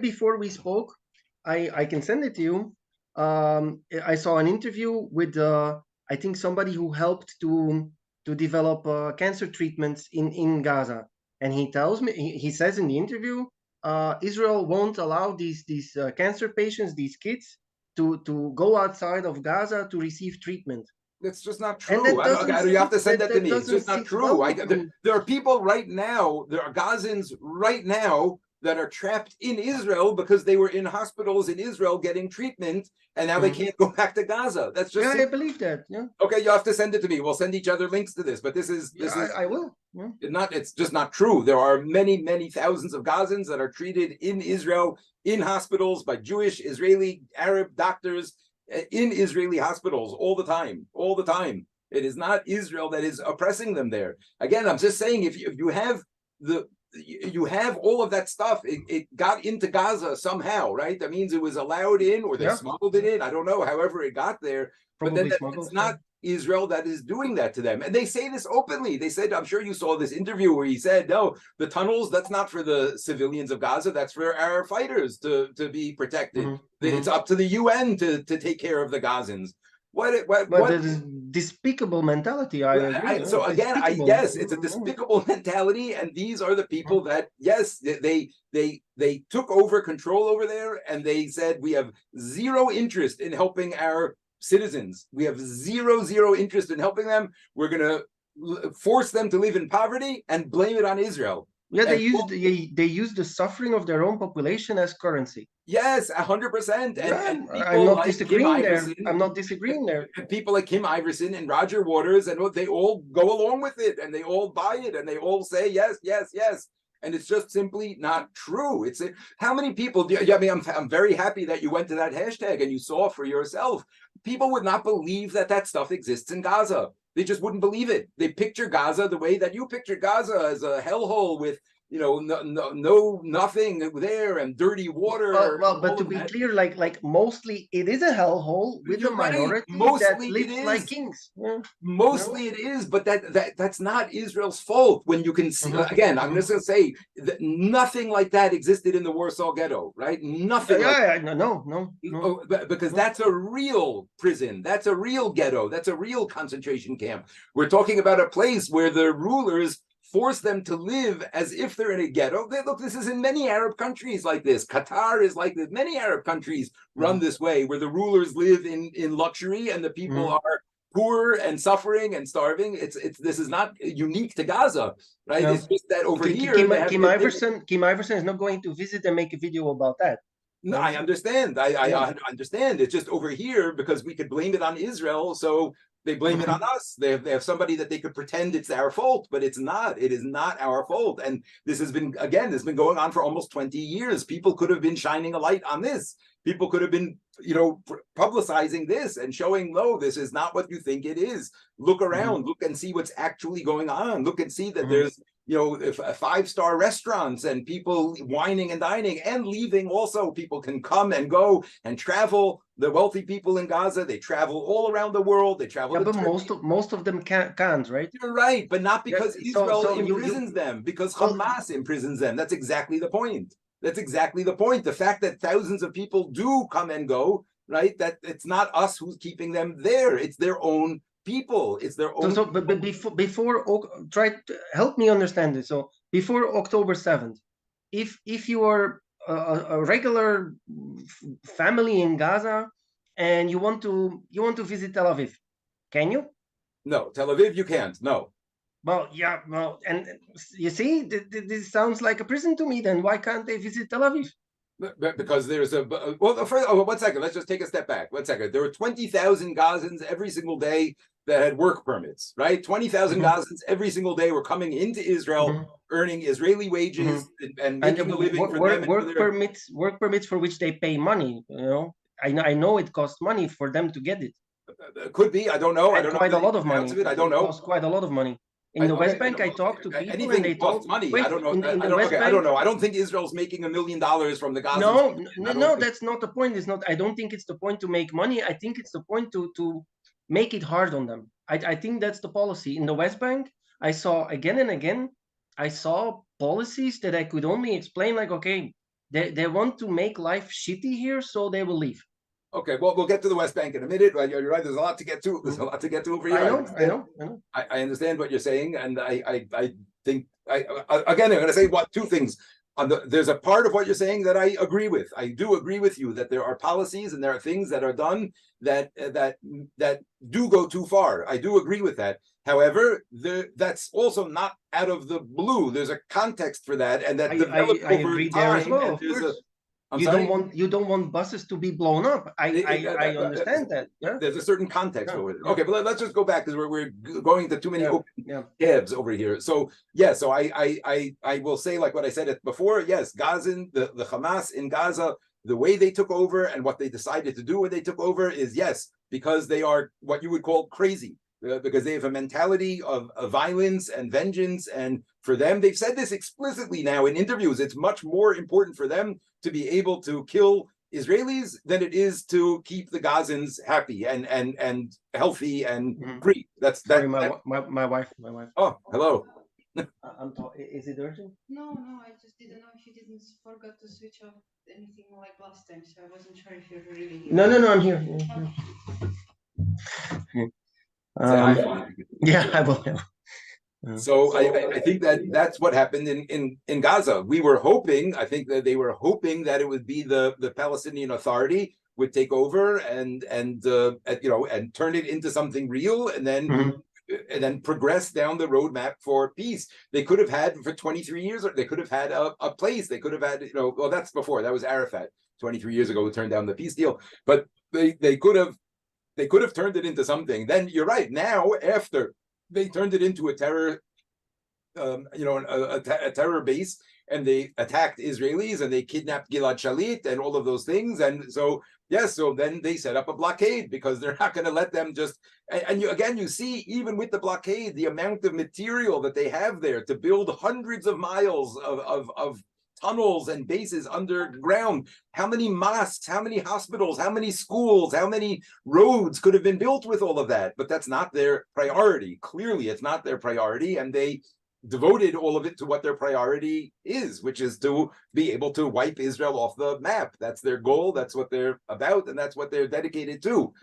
before we spoke, I can send it to you. I saw an interview with I think somebody who helped to develop cancer treatments in Gaza, and he tells me he says in the interview, Israel won't allow these cancer patients, these kids, to go outside of Gaza to receive treatment. That's just not And true. You have to send that to me. It's just not true. There are people right now, there are Gazans right now that are trapped in Israel because they were in hospitals in Israel getting treatment, and now they can't go back to Gaza. That's just I believe that. Yeah. Okay, you have to send it to me. We'll send each other links to this, but this is I will. Yeah. It's just not true. There are many thousands of Gazans that are treated in Israel in hospitals by Jewish, Israeli, Arab doctors in Israeli hospitals all the time. It is not Israel that is oppressing them there. Again, I'm just saying, if you have all of that stuff, it got into Gaza somehow, right? That means it was allowed in, or they smuggled it in. I don't know, however it got there. Probably but then it's not Israel that is doing that to them. And they say this openly. They said, I'm sure you saw this interview where he said, no, the tunnels, that's not for the civilians of Gaza. That's for our fighters to be protected. It's up to the UN to take care of the Gazans. What is despicable mentality. I agree. So again, yes, it's a despicable mentality, and these are the people that, yes, they took over control over there, and they said, we have zero interest in helping our citizens. We have zero interest in helping them. We're going to force them to live in poverty and blame it on Israel. Yeah, they use the suffering of their own population as currency. Yes, 100%. And I'm not disagreeing there. I'm not disagreeing there. And people like Kim Iverson and Roger Waters, and they all go along with it, and they all buy it, and they all say yes. And it's just simply not true. It's how many people? I mean, I'm very happy that you went to that hashtag and you saw for yourself. People would not believe that stuff exists in Gaza. They just wouldn't believe it. They picture Gaza the way that you picture Gaza, as a hellhole with, nothing there and dirty water. Well, but to be clear, like mostly it is a hellhole with a minority that lives like kings. Yeah. Mostly it is, but that's not Israel's fault. When you can see, again, I'm just going to say that nothing like that existed in the Warsaw Ghetto, right? Nothing. No. Because that's a real prison. That's a real ghetto. That's a real concentration camp. We're talking about a place where the rulers force them to live as if they're in a ghetto. Look, this is in many Arab countries like this. Qatar is like this. Many Arab countries run this way, where the rulers live in luxury and the people are poor and suffering and starving. This is not unique to Gaza, right? No. It's just that over here, Kim Iverson is not going to visit and make a video about that. No, I understand. I understand. It's just over here, because we could blame it on Israel, so they blame it on us. They have somebody that they could pretend it's our fault, but it's not. It is not our fault. And this has been going on for almost 20 years. People could have been shining a light on this. People could have been, publicizing this and showing, no, this is not what you think it is. Look around, look and see what's actually going on. Look and see that there's, 5-star restaurants and people wining and dining and leaving. Also, people can come and go and travel. The wealthy people in Gaza, they travel all around the world. They travel. Yeah, but most of them can't, right? You're right, but not because Israel imprisons them, because Hamas imprisons them. That's exactly the point. The fact that thousands of people do come and go, right? That it's not us who's keeping them there. It's their own people. It's their own. But before try to help me understand this. So before October 7th, if you are a regular family in Gaza and you want to visit Tel Aviv, can you? No, Tel Aviv you can't. No. Well, yeah, and you see, this sounds like a prison to me. Then why can't they visit Tel Aviv? Because there's one second. Let's just take a step back. 1 second. There were 20,000 Gazans every single day that had work permits, right? 20,000 Gazans every single day were coming into Israel, earning Israeli wages and making a living for them. Work permits for which they pay money. I know it costs money for them to get it. Could be. I don't know. I don't know. Quite a lot of money. I don't know. It costs quite a lot of money. In the West Bank, I talked to people and they cost money. I don't know. I don't know. I don't think Israel's making $1 million from the Gaza. No, that's not the point. It's not. I don't think it's the point to make money. I think it's the point to make it hard on them. I think that's the policy. In the West Bank, I saw again and again, I saw policies that I could only explain like, okay, They want to make life shitty here, so they will leave. Okay, well, we'll get to the West Bank in a minute. You're right. There's a lot to get to. There's a lot to get to over here. I know. I understand what you're saying, and I think again I'm going to say two things. There's a part of what you're saying that I agree with. I do agree with you that there are policies and there are things that are done that do go too far. I do agree with that. However, that's also not out of the blue. There's a context for that, and that developed I over agree time. there as well. Of course. You don't want buses to be blown up. I understand that. Yeah. There's a certain context over it. Okay, but let's just go back because we're going to too many open tabs over here. So so I will say, like what I said before. Yes, Gaza, the Hamas in Gaza, the way they took over and what they decided to do when they took over is because they are what you would call crazy. Because they have a mentality of violence and vengeance. And for them, they've said this explicitly now in interviews, it's much more important for them to be able to kill Israelis than it is to keep the Gazans happy and healthy and free. Sorry, my wife. Oh, hello. Is it urgent? No, I just didn't know if you didn't forget to switch off anything like last time, so I wasn't sure if you're really here. No, I'm here. Yeah, I will. So I think that's what happened in Gaza. We were hoping, I think that they were hoping that it would be the Palestinian Authority would take over and turn it into something real, and then progress down the roadmap for peace. They could have had for 23 years, or they could have had a place. They could have had, well, that's before. That was Arafat 23 years ago who turned down the peace deal. But they could have turned it into something. Then you're right. Now, after they turned it into a terror, a terror base, and they attacked Israelis and they kidnapped Gilad Shalit and all of those things. And so then they set up a blockade because they're not going to let them just. And you see, even with the blockade, the amount of material that they have there to build hundreds of miles of tunnels and bases underground. How many mosques, how many hospitals, how many schools, how many roads could have been built with all of that? But that's not their priority. Clearly, it's not their priority. And they devoted all of it to what their priority is, which is to be able to wipe Israel off the map. That's their goal. That's what they're about. And that's what they're dedicated to.